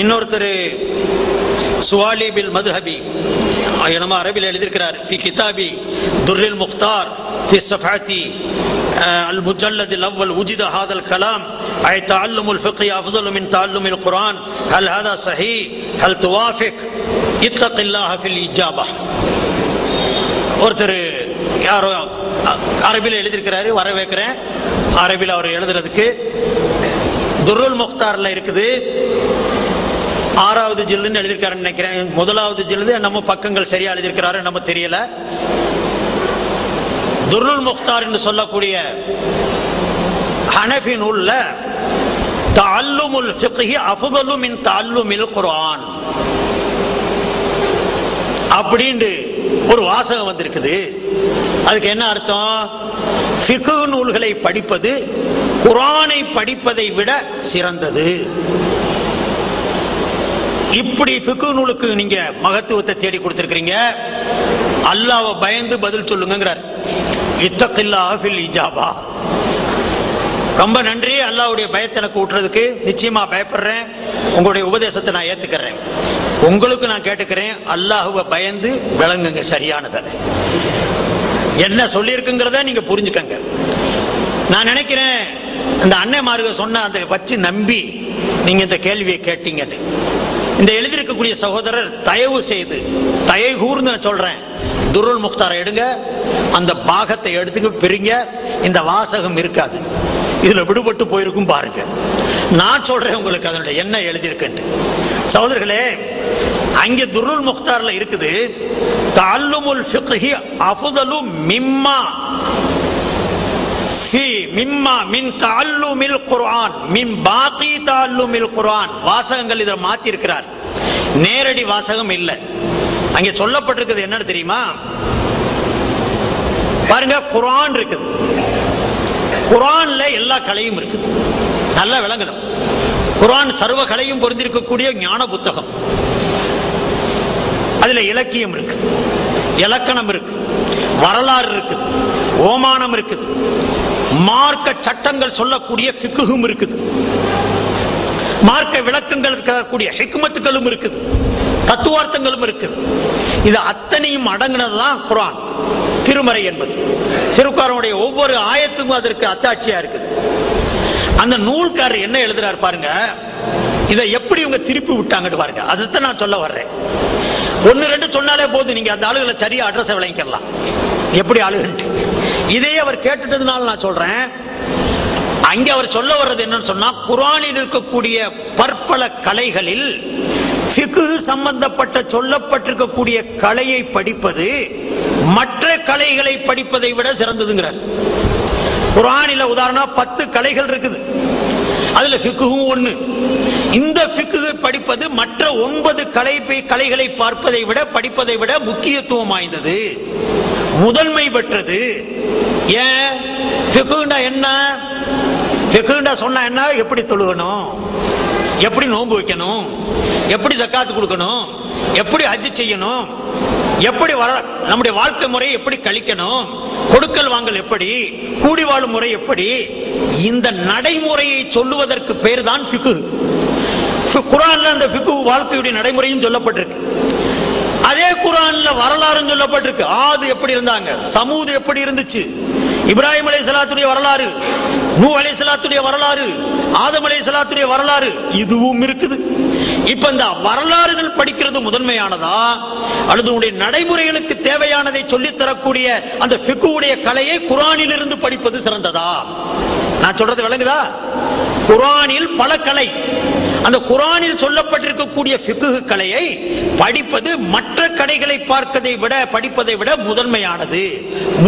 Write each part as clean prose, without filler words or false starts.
இன்னொருத்தர் சுவாலி பில் மதுஹபி என்னமோ அரபில் எழுதியிருக்கிறார். ஃபி கிதாபி துர்ரில் முக்தார் ஃபி ஸஃபாத்தி அல் முஜல்லத் அல் அவ்வல் உஜித ஹாதல் கலாம் ஐ தஅல்லுமுல் ஃபிக்ஹி அஃதலு மின் தஅல்லுமில் குர்ஆன் ஹல் ஹாதா ஸஹீஹ் ஹல் துவாஃபிக் இத்தகில்லாஹ ஃபில் இஜாபா. ஒருத்தர் யாரோ அரபியில் எழுதியிருக்கிறாரு, வர வைக்கிறேன். அரபியில் அவர் எழுதுறதுக்கு துர்ருல் முக்தார்ல இருக்குது. 6வது ஜில்துன்னு எழுதியிருக்காருன்னு நினைக்கிறேன். 1வது ஜில்து நம்ம பக்கங்கள் சரியா எழுதியிருக்கிறாரு நம்ம தெரியல. துர்ருல் முக்தார் என்று சொல்லக்கூடிய ஹனஃபி நூல்ல தஅல்லுமுல் ஃபிக்ஹி அஃதலு மின் தஅல்லுமில் குர்ஆன் அப்படின்னு ஒரு வாசகம் வந்திருக்குது. அதுக்கு என்ன அர்த்தம்? ஃபிக்ஹ் நூல்களை படிப்பது குர்ஆனை படிப்பதை விட சிறந்தது. இப்படி ஃபிக்ஹ் நூலுக்கு நீங்க மகத்துவத்தை தேடி கொடுத்திருக்கீங்க. அல்லாஹ்வை பயந்து பதில் சொல்லுங்கிறார். இத்தகில்லாஹ ஃபில் இஜாபா. ரொம்ப நன்றி, அல்லாஹ்வுடைய பயத்தை எனக்கு ஊட்டுறதுக்கு. நிச்சயமா பயப்படுறேன். உங்களுடைய உபதேசத்தை நான் ஏத்துக்கிறேன். உங்களுக்கு நான் கேட்டுக்கிறேன், அல்லாஹ்வை பயந்து விளங்குங்க. சரியானதை என்ன சொல்லி இருக்குங்கிறத நீங்க புரிஞ்சுக்கங்க. நான் நினைக்கிறேன் இந்த அன்னைமார்கள் சொன்ன அந்த வச்சு நம்பி நீங்க இந்த கேள்வியை கேட்டீங்கன்னு. இந்த எழுதியிருக்கக்கூடிய சகோதரர் தயவு செய்து தயை கூர்ந்து சொல்றேன், துர்ருல் முக்தாரை எடுங்க, அந்த பாகத்தை எடுத்துக்க பிரிங்க. இந்த வாசகம் இருக்காது, இதுல விடுபட்டு போயிருக்கும் பாருங்க. நான் சொல்றேன் உங்களுக்கு அதனுடைய என்ன எழுதியிருக்கு. சகோதரர்களே, அங்கே துர்ருல் முக்தார்ல இருக்குது தஅல்லுமுல் ஃபிக்ஹி அஃதலு மிம்மா மிம்மா மின் தஅல்லுமில் குர்ஆன் மின் பாகி தஅல்லுமில் குர்ஆன். வாசகங்கள் இதை மாத்தி இருக்கிறார். நேரடி வாசகம் இல்லை. அங்கே சொல்லப்பட்டிருக்கிறது என்னன்னு தெரியுமா? பாருங்க, குர்ஆன் இருக்குது. குர்ஆன்ல எல்லா கலையும் இருக்குது. நல்லா விளங்கணும். குர்ஆன் சர்வ கலையும் பொருந்திருக்கக்கூடிய ஞான புத்தகம். அதுல இலக்கியம் இருக்குது, இலக்கணம் இருக்கு, வரலாறு இருக்குது, ஓமானம் இருக்குது, மார்க்க சட்டங்கள் சொல்லக்கூடிய ஃபிக்ஹும் இருக்குது, மார்க்க விளக்கங்கள் இருக்கக்கூடிய ஹிக்மத்துகளும் இருக்குது, தத்துவார்த்தங்களும் இருக்குது. இது அத்தனையும் அடங்கினதுதான் குர்ஆன், திருமறை என்பது. திருக்குர்ஆனுடைய ஒவ்வொரு ஆயத்துக்கும் அதற்கு அத்தாட்சியா இருக்குது. அந்த நூல்காரர் என்ன எழுதுறார் பாருங்க, இதை எப்படி இவங்க திருப்பி விட்டாங்கன்னு பாருங்க. அதுதான் நான் சொல்ல வர்றேன். 1-2 சொன்னாலே போதும், நீங்க அந்த ஆளுகளை சரியா அட்ரஸ் விளங்கிக்கலாம் எப்படி ஆளுகன்ட்டு. இதே அவர் கேட்டுட்டதுனால நான் சொல்றேன். அங்க அவர் சொல்ல வர்றது என்னன்னு சொன்னா, குர்ஆனில் இருக்கக்கூடிய பற்பல கலைகளில் ஃபிக்ஹ் சம்பந்தப்பட்ட சொல்லப்பட்டிருக்கக்கூடிய கலையை படிப்பது மற்ற கலைகளை படிப்பதை விட சிறந்ததுங்கிறார். குர்ஆனில் உதாரணம் 10 கலைகள் இருக்குது, அதுல ஃபிக்ஹும் ஒண்ணு. இந்த ஃபிக்ஹ் படிப்பது மற்ற 9 கலைகளை பார்ப்பதை விட படிப்பதை விட முக்கியத்துவம் வாய்ந்தது, முதன்மை பெற்றது. ஏன்? ஃபிக்ஹ்னா என்ன? ஃபிக்ஹ்னா சொன்னா என்ன? எப்படி தொழுகணும், எப்படி நோன்பு வைக்கணும், எப்படி ஜக்காத் கொடுக்கணும், எப்படி ஹஜ் செய்யணும், எப்படி நம்முடைய வாழ்க்கை முறை எப்படி கழிக்கணும், கொடுக்கல் வாங்கல் எப்படி, கூடி வாழும் முறை எப்படி, இந்த நடைமுறையை சொல்லுவதற்கு பேர் தான் ஃபிக்ஹ். குர்ஆன்ல அந்த ஃபிக்ஹ் வாழ்க்கையுடைய நடைமுறையும் சொல்லப்பட்டிருக்கு. அதே குர்ஆன்ல வரலாறும் சொல்லப்பட்டிருக்கு. ஆது எப்படி இருந்தாங்க, சமூது எப்படி இருந்துச்சு, இப்ராஹிம் அலைஹிஸ்ஸலாத்துடைய வரலாறு, நூஹ் அலைஹிஸ்ஸலாத்துடைய வரலாறு, ஆதம் அலைஹிஸ்ஸலாத்துடைய வரலாறு, இதுவும் இருக்குது. இப்ப இந்த வரலாறுகள் படிக்கிறது முதன்மையானதா அல்லது உடைய நடைமுறைகளுக்கு தேவையானதை சொல்லித் தரக்கூடிய அந்த ஃபிக்ஹுடைய கலையை குர்ஆனில் இருந்து படிப்பது சிறந்ததா? நான் சொல்றது விளங்குதா? குர்ஆனில் பல கலை, அந்த குர்ஆனில் சொல்லப்பட்டிருக்கக்கூடிய ஃபிக்ஹ் கலையை படிப்பது மற்ற கலைகளை பார்ப்பதை விட படிப்பதை விட முதன்மையானது,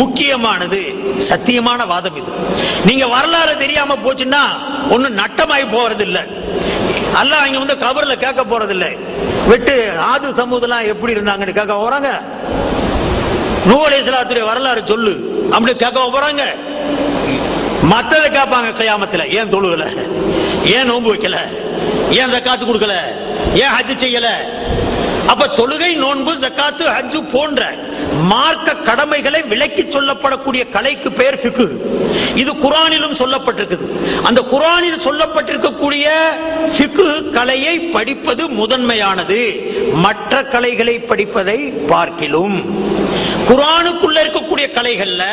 முக்கியமானது. சத்தியமான வாதம் இது. நீங்க வரலாறு தெரியாம போச்சுன்னா ஒண்ணு நட்டமாய் போறது இல்லை. அல்லாஹ் இங்க வந்து கபர்ல கேட்க போறது இல்லை, விட்டு ஆது சமூகலாம் எப்படி இருந்தாங்கன்னு கேட்க போறாங்க. நூஹ் அலைஹிஸ்ஸலாத்துடைய வரலாறு சொல்லு அப்படி கேட்க போறாங்க. மத்ததை கேட்பாங்க கியாமத்துல. ஏன் தொழுகல, ஏன் நோன்பு வைக்கல, ஏன் ஜக்காத்து கொடுக்கல, ஏன் ஹஜ் செய்யல? அப்ப தொழுகை, நோன்பு, ஜக்காத்து, ஹஜ் போன்ற மார்க்க கடமைகளை விளக்கி சொல்லப்படக்கூடிய கலைக்கு பெயர் ஃபிக்ஹ். இது குர்ஆனிலும் சொல்லப்பட்டிருக்குது. அந்த குர்ஆனில் சொல்லப்பட்டிருக்கக்கூடிய ஃபிக்ஹ் கலையை படிப்பது முதன்மையானது, மற்ற கலைகளை படிப்பதை பார்க்கிலும். குர்ஆனுக்குள்ள இருக்கக்கூடிய கலைகள்ல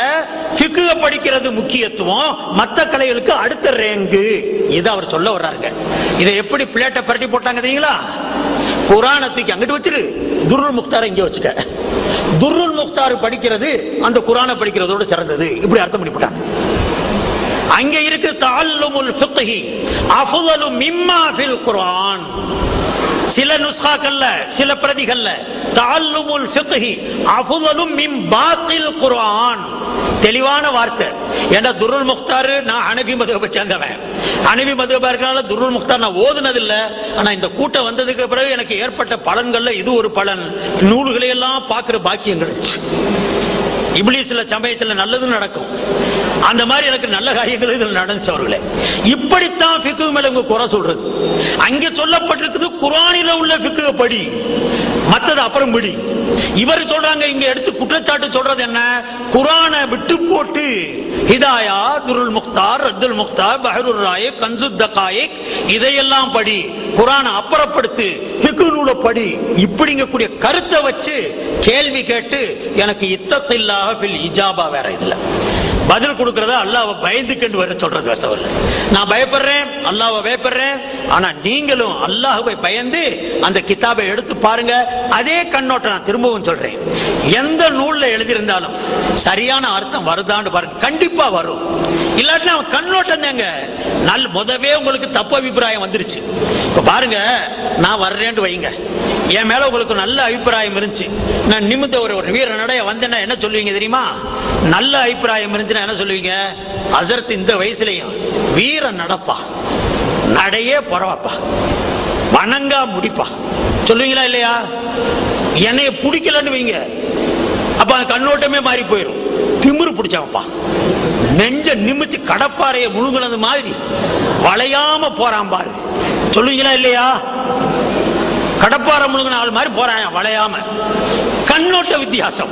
ஃபிக்ஹ் படிக்கிறது முக்கியத்துவம், மற்ற கலைகளுக்கு அடுத்த ரேங்கு. இது அவர் சொல்ல வர்றாங்க. இதை எப்படி பிளேட்டை பரட்டி போட்டாங்க தெரியுங்களா? குர்ஆனை தூக்கி அங்கிட்டு வச்சிரு, துருல் முக்தாரை இங்க வச்சுக்க. துருல் முக்தார் படிக்கிறது அந்த குர்ஆனை படிக்கிறதோட சிறந்தது, இப்படி அர்த்தம் பண்ணி போட்டாங்க. அங்க இருக்கு தஅல்லுமுல் ஃபிக்ஹி அஃதலு மிம்மா ஃபில் குர்ஆன். சில நுஸ்காக்கள்ல சில பிரதிகள்ல தஅல்லுமுல் ஃபிக்ஹி அஃதலு மின் பாக்கில் குர்ஆன். தெளிவான வார்த்தை. ஏன்னா துருல் முக்தார், நான் ஹனஃபி மதுஹபை சேர்ந்தவன். ஹனஃபி மதுஹபா இருக்கனால துருல் முக்தார் நான் ஓதுனது இல்ல. ஆனா இந்த கூட்டம் வந்ததுக்கு பிறகு எனக்கு ஏற்பட்ட பலன்கள்ல இது ஒரு பலன். நூல்களை எல்லாம் பார்க்கிற பாக்கியம் கிடைச்சு. இப்லீஸ்ல சமயத்துல நல்லது நடக்கும், அந்த மாதிரி எனக்கு நல்ல காரியங்கள் இதில் நடந்துச்சவர்களே. இப்படித்தான் ஃபிக்ஹ் மேல உங்க குறை சொல்றது. அங்கே சொல்லப்பட்டிருக்குது குர்ஆனில உள்ள ஃபிக்ஹ் படி, மத்தது அப்புறம் படி. இவர் சொல்றாங்க இங்க எடுத்து குற்றச்சாட்டு சொல்றது என்ன? குர்ஆனை விட்டு போட்டு ஹிதாயா, துருல் முக்தார், ரத்துல் முக்தார், பஹ்ருர் ராயிக், கன்சுத் தகாயிக் இதையெல்லாம் படி, குர்ஆனை அப்புறப்படுத்து, ஃபிக்ஹ் நூலை படி, இப்படிங்கக்கூடிய கருத்தை வச்சு கேள்வி கேட்டு எனக்கு இத்தத்தில்லாஹ ஃபில் இஜாபா வேற இதுல பதில் கொடுக்கறதா அல்லாஹ்வை பயந்துக்கண்டு வர சொல்றது வசவல்ல. நான் பயப்படுறேன், அல்லாஹ்வை பயப்படுறேன். ஆனா நீங்களும் அல்லாஹ்வை பயந்து அந்த கிதாபை எடுத்து பாருங்க. அதே கண்ணோட்டம் நான் திரும்பவும் சொல்றேன், எந்த நூல்ல எழுதியிருந்தாலும் சரியான அர்த்தம் வருதான்னு பாருங்க. கண்டிப்பா வரும். இல்லாட்டினா கண்ணோட்டம் தாங்க. முதவே உங்களுக்கு தப்பு அபிப்பிராயம் வந்துருச்சு. இப்ப பாருங்க, நான் வர்றேன்னு வைங்க, என் மேல உங்களுக்கு நல்ல அபிப்பிராயம் இருந்துச்சு, நான் நிமித்த ஒரு வீர நடைய வந்தேன்னா என்ன சொல்லுவீங்க தெரியுமா? நல்ல அபிப்பிராயம் இருந்துச்சுன்னா என்ன சொல்லுவீங்க? ஹஸரத் இந்த வயசுலயும் வீர நடப்பா, நடையே பரவாப்பா, வணங்கா முடிப்பா சொல்லுவீங்களா இல்லையா? என்னைய பிடிக்கலன்னு வைங்க, அப்ப கண்ணோட்டமே மாறி போயிடும். திமிரு பிடிச்சவப்பா, நெஞ்ச நிமித்தி கடப்பாறைய முழுங்கினது மாதிரி வளையாம போறான் பாரு சொல்லுவீங்களா இல்லையா? கடப்பாறை முழுங்கின ஆள் மாதிரி போறான் வளையாம. கண்ணோட்ட வித்தியாசம்.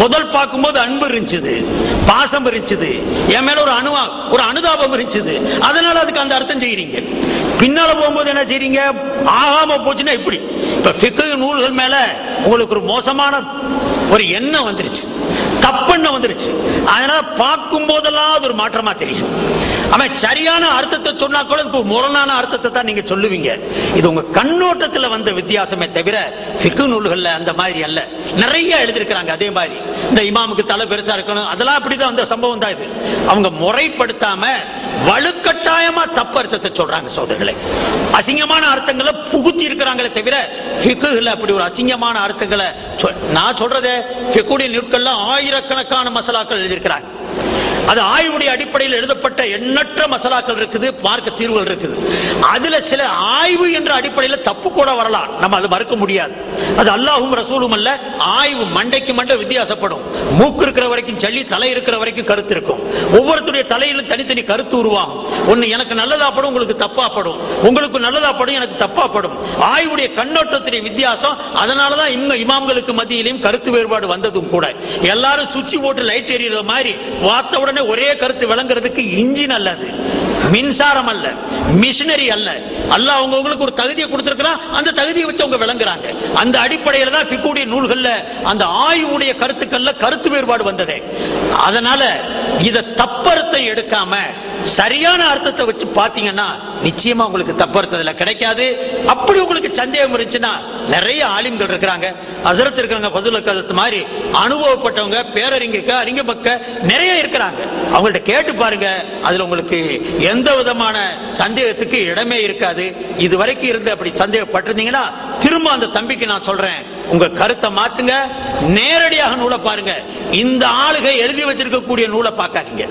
முதல் பார்க்கும்போது அன்பு இருந்துச்சு, பாசம் இருந்துச்சு, என் மேல ஒரு அனுதாபம் இருந்துச்சு, அதனால அதுக்கு அந்த அர்த்தம் செய்யறீங்க. பின்னால போகும்போது என்ன செய்றீங்க? ஆகாம போச்சுன்னா இப்படி. இப்ப ஃபிக்ஹ் நூல்கள் மேல உங்களுக்கு ஒரு மோசமான ஒரு எண்ணம் வந்துருச்சு, தப்பெண்ணம் வந்துருச்சு. அதனால பார்க்கும் போதெல்லாம் அது ஒரு மாற்றமா தெரியும். அவன் சரியான அர்த்தத்தை சொன்னா கூட அதுக்கு ஒரு முரணான அர்த்தத்தை தான் நீங்க சொல்லுவீங்க. இது உங்க கண்ணோட்டத்துல வந்த வித்தியாசமே தவிர ஃபிக்ஹ் நூல்கள்ல அந்த மாதிரி அல்ல. நிறைய எழுதியிருக்கிறாங்க அதே மாதிரி. இந்த இமாமுக்கு தலை பெருசா இருக்கணும், அதெல்லாம் அப்படிதான் அந்த சம்பவம் தான் இது. அவங்க முறைப்படுத்தாம வலுக்கட்டாயமா தப்பு அர்த்தத்தை சொல்றாங்க சோதரர்களே. அசிங்கமான அர்த்தங்களை புகுத்தி இருக்கிறாங்களே தவிர ஃபிக்ஹ்ல அப்படி ஒரு அசிங்கமான அர்த்தங்களை நான் சொல்றதே ஃபிக்ஹுடைய நூல்கள்ல ஆயிரக்கணக்கான மசாலாக்கள் எழுதியிருக்கிறாங்க. அது ஆய்வுடைய அடிப்படையில் எழுதப்பட்ட எண்ணற்ற மசாலாக்கள் இருக்குது, மார்க்க தீர்வுகள் இருக்குது. அதுல சில ஆய்வு என்ற அடிப்படையில் தப்பு கூட வரலாம், நம்ம அது மறுக்க முடியாது. அது அல்லாஹ்வும் ரசூலும் அல்ல. ஆய்வு மண்டைக்கு மண்டை வித்தியாசப்படும். மூக்கு இருக்கிற வரைக்கும் சளி, தலை இருக்கிற வரைக்கும் கருத்து இருக்கும். ஒவ்வொருத்தருடைய தலையிலும் தனித்தனி கருத்து உருவாகும். ஒன்னு எனக்கு நல்லதா படும், உங்களுக்கு தப்பா படும், உங்களுக்கு நல்லதா படும், எனக்கு தப்பா படும். ஆய்வுடைய கண்ணோட்டத்துடைய வித்தியாசம். அதனாலதான் இமாம்களுக்கு மத்தியிலும் கருத்து வேறுபாடு வந்ததும் கூட. எல்லாரும் சுவிட்ச் போட்டு லைட் எரியற மாதிரி வார்த்தை உடனே ஒரே கருத்து விளங்குறதுக்கு இன்ஜின் அல்லது மின்சாரம் அல்ல, மிஷினரி அல்ல. அல்லாஹ் உங்களுக்கு ஒரு தகுதியை கொடுத்திருக்கிறான், அந்த தகுதியை வச்சு அவங்க விளங்குறாங்க. அந்த அடிப்படையில் தான் ஃபிக்ஹுடைய நூல்கள்ல அந்த ஆய்வுடைய கருத்துக்கள்ல கருத்து வேறுபாடு வந்ததே. அதனால இத தப்பர்த்தம் எடுக்காம சரியான அர்த்தத்தை வச்சு பாத்தீங்கன்னா நிச்சயமா உங்களுக்கு தப்பர்த்தத்துல கிடைக்காது. அப்படி உங்களுக்கு சந்தேகம் இருந்துச்சுன்னா நிறைய ஆலிம்கள் இருக்கிறாங்க, ஹஸரத் இருக்காங்க, ஃபதுல் ஹஸரத் மாதிரி அனுபவப்பட்டவங்க, பேரறிஞர் அறிஞர் பக்க நிறைய இருக்கிறாங்க. அவங்கள்ட்ட கேட்டு பாருங்க, அதுல உங்களுக்கு எந்த விதமான சந்தேகத்துக்கு இடமே இருக்காது. இது வரைக்கும் இருந்து அப்படி சந்தேகப்பட்டிருந்தீங்கன்னா திரும்ப அந்த தம்பிக்கு நான் சொல்றேன், உங்க கருத்தை மாத்துங்க, நேரடியாக நூலை பாருங்க. இந்த ஆளுகை எழுதி வச்சிருக்கக்கூடிய நூலை பார்க்காதீங்க.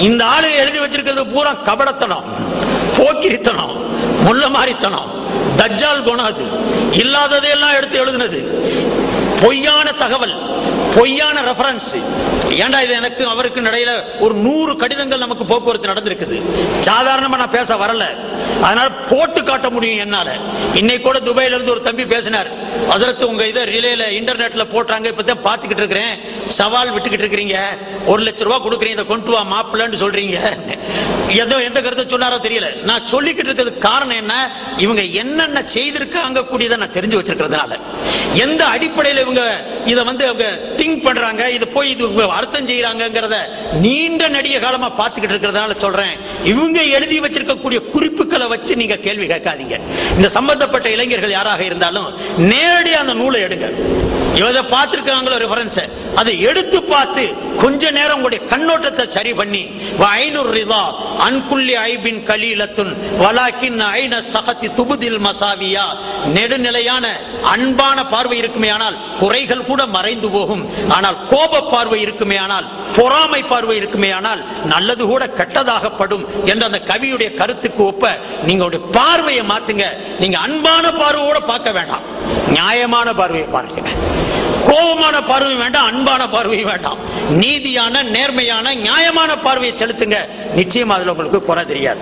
இந்த ஆளு எழுதி வச்சிருக்கிறது பூரா கபடத்தனம், போக்கிரித்தனம், முள்ள மாரித்தனம், தஜ்ஜால் குணாது, இல்லாததையெல்லாம் எடுத்து எழுதுனது, பொய்யான தகவல், பொய்யான ரெஃபரன்ஸ். ஏண்டா இது எனக்கு அவருக்கு இடையில ஒரு 100 கடிதங்கள் நமக்கு போக்குவரத்து நடந்திருக்குது. சாதாரணமா நான் பேச வரல, அதனால போட்டு காட்ட முடியும் என்னால. இன்னைக்கு கூட துபாயில இருந்து ஒரு தம்பி பேசினார். ஹஸரத் உங்க இதை ரிலேல இன்டர்நெட்ல போட்டாங்க, இப்பதான் பாத்துக்கிட்டு இருக்கிறேன், சவால் விட்டுக்கிட்டு இருக்கிறீங்க, 1 லட்சம் ரூபாய் கொடுக்குறீங்க, இதை கொண்டு வா மாப்பிள்ளன்னு சொல்றீங்க. எந்த கருத்தை சொன்னாரோ தெரியல. நான் சொல்லிக்கிட்டு இருக்கிறது காரணம் என்ன, இவங்க என்னென்ன செய்திருக்காங்க கூடியதை நான் தெரிஞ்சு வச்சிருக்கிறதுனால, எந்த அடிப்படையில் இவங்க இதை அவங்க திங்க் பண்றாங்க, இது போய் இது அர்த்தம் செய்யறாங்கிறத நீண்ட நெடிய காலமா பார்த்துக்கிட்டு இருக்கிறதுனால சொல்றேன். இவங்க எழுதி வச்சிருக்கக்கூடிய குறிப்புகளை வச்சு நீங்க கேள்வி கேட்காதீங்க. இந்த சம்பந்தப்பட்ட இளைஞர்கள் யாராக இருந்தாலும் நேரடியாக அந்த நூலை எடுங்க. இவங்க பார்த்திருக்காங்களோ ரெஃபரன்ஸ், அதை எடுத்து பார்த்து கொஞ்ச நேரம் உங்களுடைய கண்ணோட்டத்தை சரி பண்ணி, ஐனுர் ரிதா அன்குல்லி ஐபின் கலீலத்துன் வலாக்கின் ஐன சகதி துபுதில் மசாவியா, நெடுநிலையான அன்பான பார்வை இருக்குமே ஆனால் குறைகள் கூட மறைந்து போகும். ஆனால் கோப பார்வை இருக்குமே ஆனால், பொறாமை பார்வை இருக்குமே ஆனால் நல்லது கூட கெட்டதாகப்படும் என்ற அந்த கவியுடைய கருத்துக்கு ஒப்ப நீங்களுடைய பார்வையை மாத்துங்க. நீங்க அன்பான பார்வையோட பார்க்க வேண்டாம், நியாயமான பார்வையை பார்க்க. கோபமான பார்வை வேண்டாம், அன்பான பார்வை வேண்டாம், நீதியான நேர்மையான நியாயமான பார்வையை செலுத்துங்க. நிச்சயம் அதுல உங்களுக்கு குறை தெரியாது.